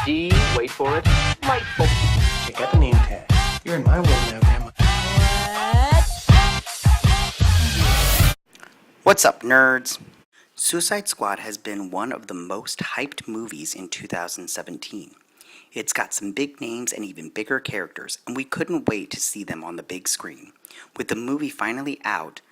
D, wait for it, delightful. Check out the name tag. You're in my world now, Grandma. What's up, nerds? Suicide Squad has been one of the most hyped movies in 2017. It's got some big names and even bigger characters, and we couldn't wait to see them on the big screen. With the movie finally out,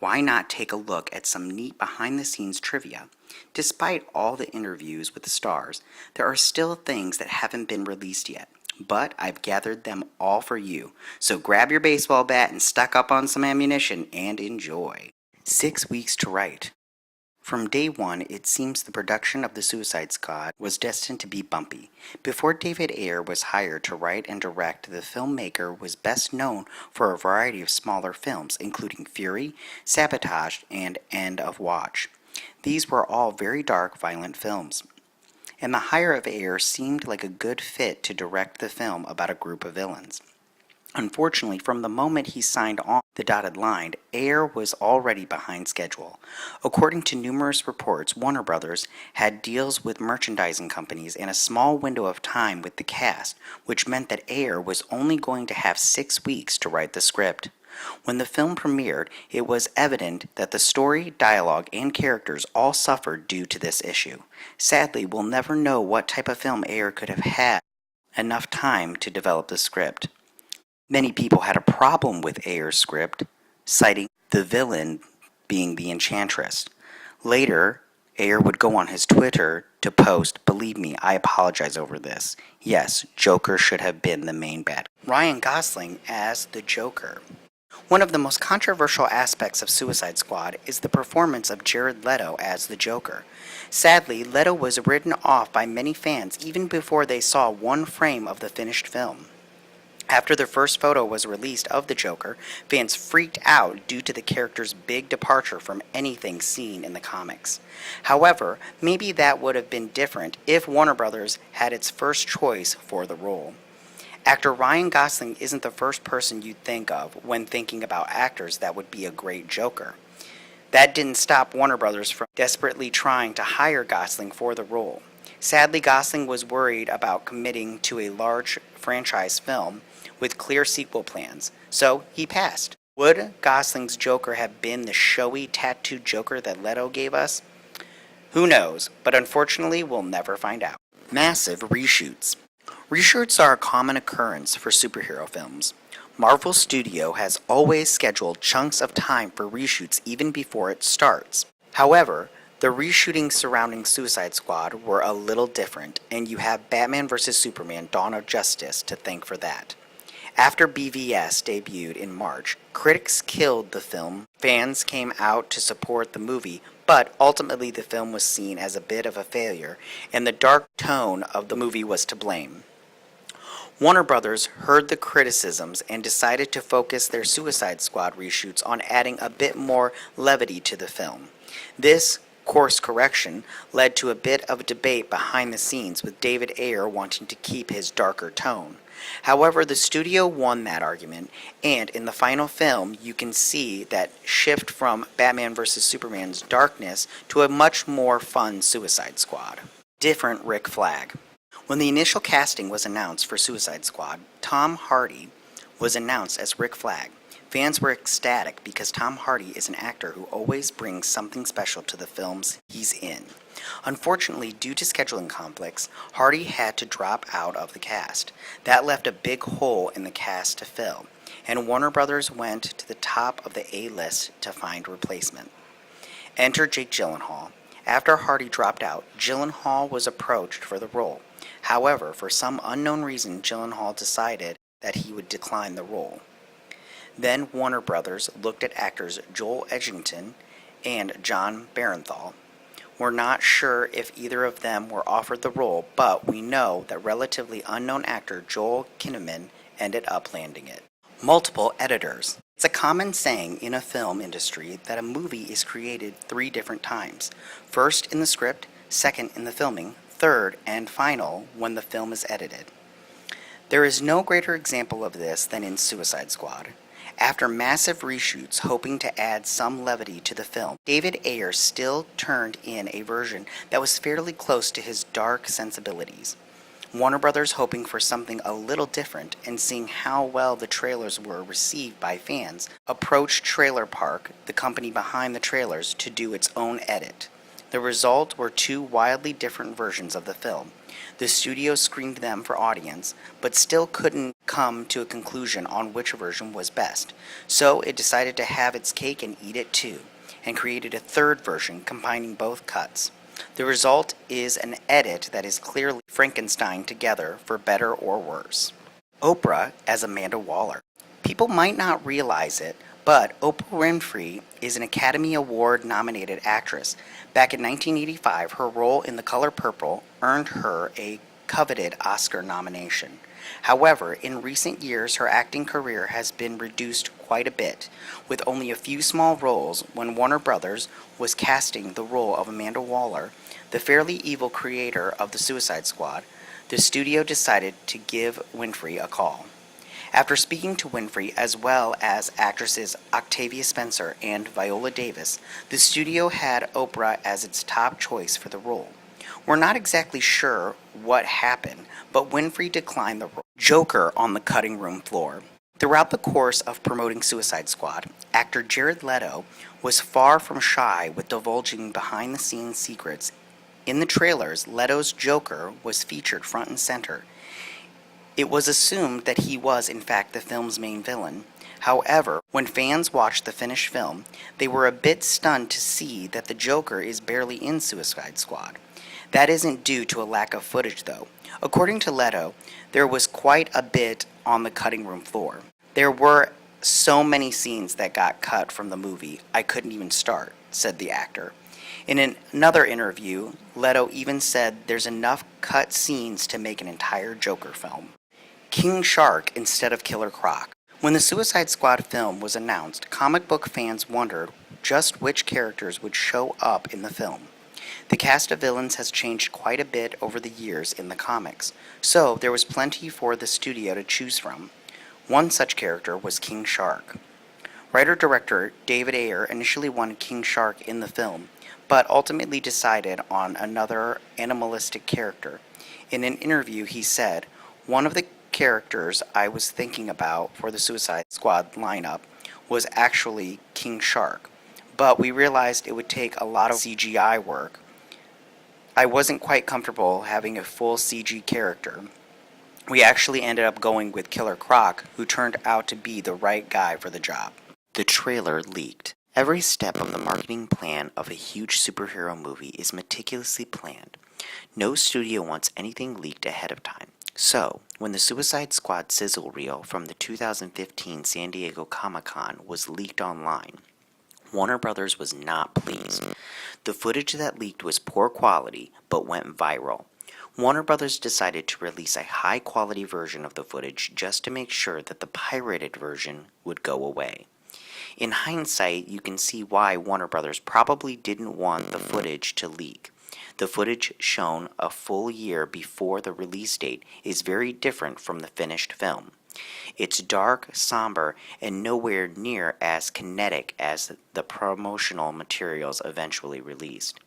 why not take a look at some neat behind-the-scenes trivia? Despite all the interviews with the stars, there are still things that haven't been released yet, but I've gathered them all for you. So grab your baseball bat and stock up on some ammunition and enjoy. 6 weeks to write. From day one, it seems the production of The Suicide Squad was destined to be bumpy. Before David Ayer was hired to write and direct, the filmmaker was best known for a variety of smaller films, including Fury, Sabotage, and End of Watch. These were all very dark, violent films. And the hire of Ayer seemed like a good fit to direct the film about a group of villains. Unfortunately, from the moment he signed on the dotted line, Ayer was already behind schedule. According to numerous reports, Warner Brothers had deals with merchandising companies and a small window of time with the cast, which meant that Ayer was only going to have 6 weeks to write the script. When the film premiered, it was evident that the story, dialogue, and characters all suffered due to this issue. Sadly, we'll never know what type of film Ayer could have had enough time to develop the script. Many people had a problem with Ayer's script, citing the villain being the Enchantress. Later, Ayer would go on his Twitter to post, "Believe me, I apologize over this. Yes, Joker should have been the main bad." Ryan Gosling as the Joker. One of the most controversial aspects of Suicide Squad is the performance of Jared Leto as the Joker. Sadly, Leto was written off by many fans even before they saw one frame of the finished film. After the first photo was released of the Joker, fans freaked out due to the character's big departure from anything seen in the comics. However, maybe that would have been different if Warner Brothers had its first choice for the role. Actor Ryan Gosling isn't the first person you'd think of when thinking about actors that would be a great Joker. That didn't stop Warner Brothers from desperately trying to hire Gosling for the role. Sadly, Gosling was worried about committing to a large franchise film with clear sequel plans, so he passed. Would Gosling's Joker have been the showy tattooed Joker that Leto gave us? Who knows, but unfortunately we'll never find out. Massive reshoots. Reshoots are a common occurrence for superhero films. Marvel Studio has always scheduled chunks of time for reshoots even before it starts. However, the reshooting surrounding Suicide Squad were a little different, and you have Batman vs. Superman: Dawn of Justice to thank for that. After BVS debuted in March, critics killed the film. Fans came out to support the movie, but ultimately the film was seen as a bit of a failure, and the dark tone of the movie was to blame. Warner Brothers heard the criticisms and decided to focus their Suicide Squad reshoots on adding a bit more levity to the film. This course correction led to a bit of a debate behind the scenes, with David Ayer wanting to keep his darker tone. However, the studio won that argument, and in the final film, you can see that shift from Batman vs. Superman's darkness to a much more fun Suicide Squad. Different Rick Flag. When the initial casting was announced for Suicide Squad, Tom Hardy was announced as Rick Flag. Fans were ecstatic because Tom Hardy is an actor who always brings something special to the films he's in. Unfortunately, due to scheduling conflicts, Hardy had to drop out of the cast. That left a big hole in the cast to fill, and Warner Brothers went to the top of the A-list to find a replacement. Enter Jake Gyllenhaal. After Hardy dropped out, Gyllenhaal was approached for the role. However, for some unknown reason, Gyllenhaal decided that he would decline the role. Then Warner Brothers looked at actors Joel Edgerton and John Barenthal. We're not sure if either of them were offered the role, but we know that relatively unknown actor Joel Kinnaman ended up landing it. Multiple editors. It's a common saying in a film industry that a movie is created 3 different times. First in the script, second in the filming, third and final when the film is edited. There is no greater example of this than in Suicide Squad. After massive reshoots hoping to add some levity to the film, David Ayer still turned in a version that was fairly close to his dark sensibilities. Warner Brothers, hoping for something a little different and seeing how well the trailers were received by fans, approached Trailer Park, the company behind the trailers, to do its own edit. The result were two wildly different versions of the film. The studio screened them for audience, but still couldn't come to a conclusion on which version was best, so it decided to have its cake and eat it too, and created a third version combining both cuts. The result is an edit that is clearly Frankenstein together for better or worse. Oprah as Amanda Waller. People might not realize it, but Oprah Winfrey is an Academy Award nominated actress. Back in 1985, her role in The Color Purple earned her a coveted Oscar nomination. However, in recent years, her acting career has been reduced quite a bit, with only a few small roles. When Warner Brothers was casting the role of Amanda Waller, the fairly evil creator of the Suicide Squad, the studio decided to give Winfrey a call. After speaking to Winfrey as well as actresses Octavia Spencer and Viola Davis, the studio had Oprah as its top choice for the role. We're not exactly sure what happened, but Winfrey declined the role. Joker on the cutting room floor. Throughout the course of promoting Suicide Squad, actor Jared Leto was far from shy with divulging behind-the-scenes secrets. In the trailers, Leto's Joker was featured front and center. It was assumed that he was in fact the film's main villain. However, when fans watched the finished film, they were a bit stunned to see that the Joker is barely in Suicide Squad. That isn't due to a lack of footage though. According to Leto, there was quite a bit on the cutting room floor. There were so many scenes that got cut from the movie, I couldn't even start, said the actor. In another interview, Leto even said there's enough cut scenes to make an entire Joker film. King Shark instead of Killer Croc. When the Suicide Squad film was announced, comic book fans wondered just which characters would show up in the film. The cast of villains has changed quite a bit over the years in the comics, so there was plenty for the studio to choose from. One such character was King Shark. Writer-director David Ayer initially wanted King Shark in the film, but ultimately decided on another animalistic character. In an interview, he said, "One of the characters I was thinking about for the Suicide Squad lineup was actually King Shark, but we realized it would take a lot of CGI work. I wasn't quite comfortable having a full CG character. We actually ended up going with Killer Croc, who turned out to be the right guy for the job." The trailer leaked. Every step of the marketing plan of a huge superhero movie is meticulously planned. No studio wants anything leaked ahead of time. So, when the Suicide Squad sizzle reel from the 2015 San Diego Comic-Con was leaked online, Warner Brothers was not pleased. The footage that leaked was poor quality, but went viral. Warner Brothers decided to release a high-quality version of the footage just to make sure that the pirated version would go away. In hindsight, you can see why Warner Brothers probably didn't want the footage to leak. The footage shown a full year before the release date is very different from the finished film. It's dark, somber, and nowhere near as kinetic as the promotional materials eventually released.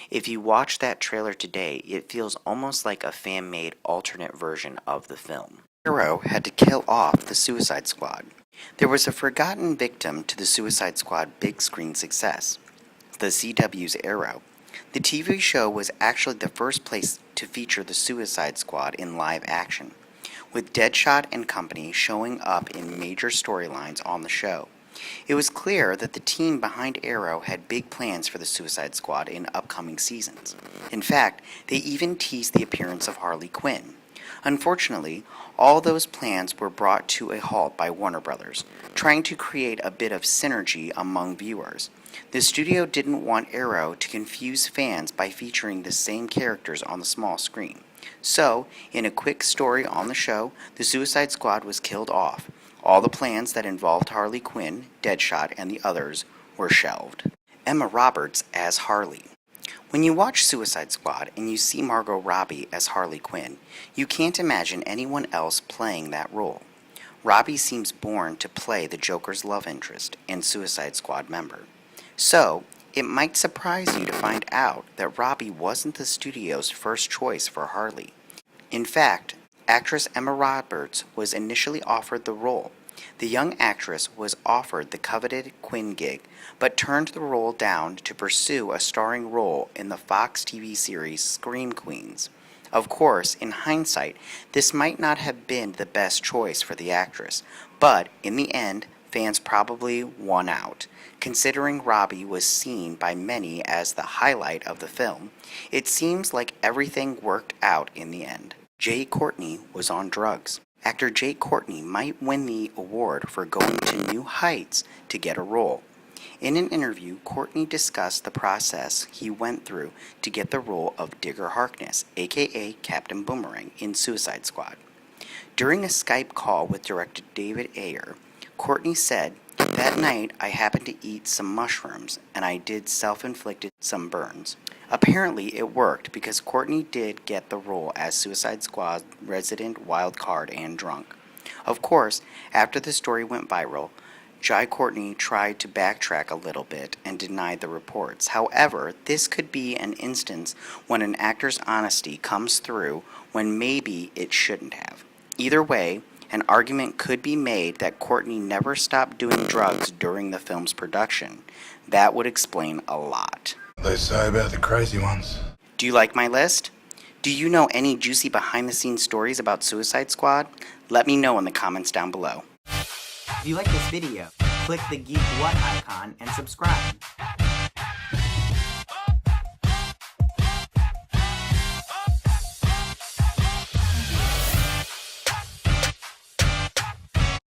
If you watch that trailer today, it feels almost like a fan-made alternate version of the film. Arrow had to kill off the Suicide Squad. There was a forgotten victim to the Suicide Squad big screen success, the CW's Arrow. The TV show was actually the first place to feature the Suicide Squad in live action, with Deadshot and company showing up in major storylines on the show. It was clear that the team behind Arrow had big plans for the Suicide Squad in upcoming seasons. In fact, they even teased the appearance of Harley Quinn. Unfortunately, all those plans were brought to a halt by Warner Brothers, trying to create a bit of synergy among viewers. The studio didn't want Arrow to confuse fans by featuring the same characters on the small screen. So, in a quick story on the show, the Suicide Squad was killed off. All the plans that involved Harley Quinn, Deadshot, and the others were shelved. Emma Roberts as Harley. When you watch Suicide Squad and you see Margot Robbie as Harley Quinn, you can't imagine anyone else playing that role. Robbie seems born to play the Joker's love interest and Suicide Squad member. So, it might surprise you to find out that Robbie wasn't the studio's first choice for Harley. In fact, actress Emma Roberts was initially offered the role. The young actress was offered the coveted Quinn gig, but turned the role down to pursue a starring role in the Fox TV series Scream Queens. Of course, in hindsight, this might not have been the best choice for the actress, but in the end, fans probably won out. Considering Robbie was seen by many as the highlight of the film, it seems like everything worked out in the end. Courtney was on drugs. Actor Courtney might win the award for going to new heights to get a role. In an interview, Courtney discussed the process he went through to get the role of Digger Harkness, aka Captain Boomerang, in Suicide Squad. During a Skype call with director David Ayer, Courtney said, "That night I happened to eat some mushrooms and I did self-inflicted some burns." Apparently it worked because Courtney did get the role as Suicide Squad resident wildcard and drunk. Of course, after the story went viral, Courtney tried to backtrack a little bit and denied the reports. However, this could be an instance when an actor's honesty comes through when maybe it shouldn't have. Either way, an argument could be made that Courtney never stopped doing drugs during the film's production. That would explain a lot. They say about the crazy ones. Do you like my list? Do you know any juicy behind-the-scenes stories about Suicide Squad? Let me know in the comments down below. If you like this video, click the Geek What icon and subscribe.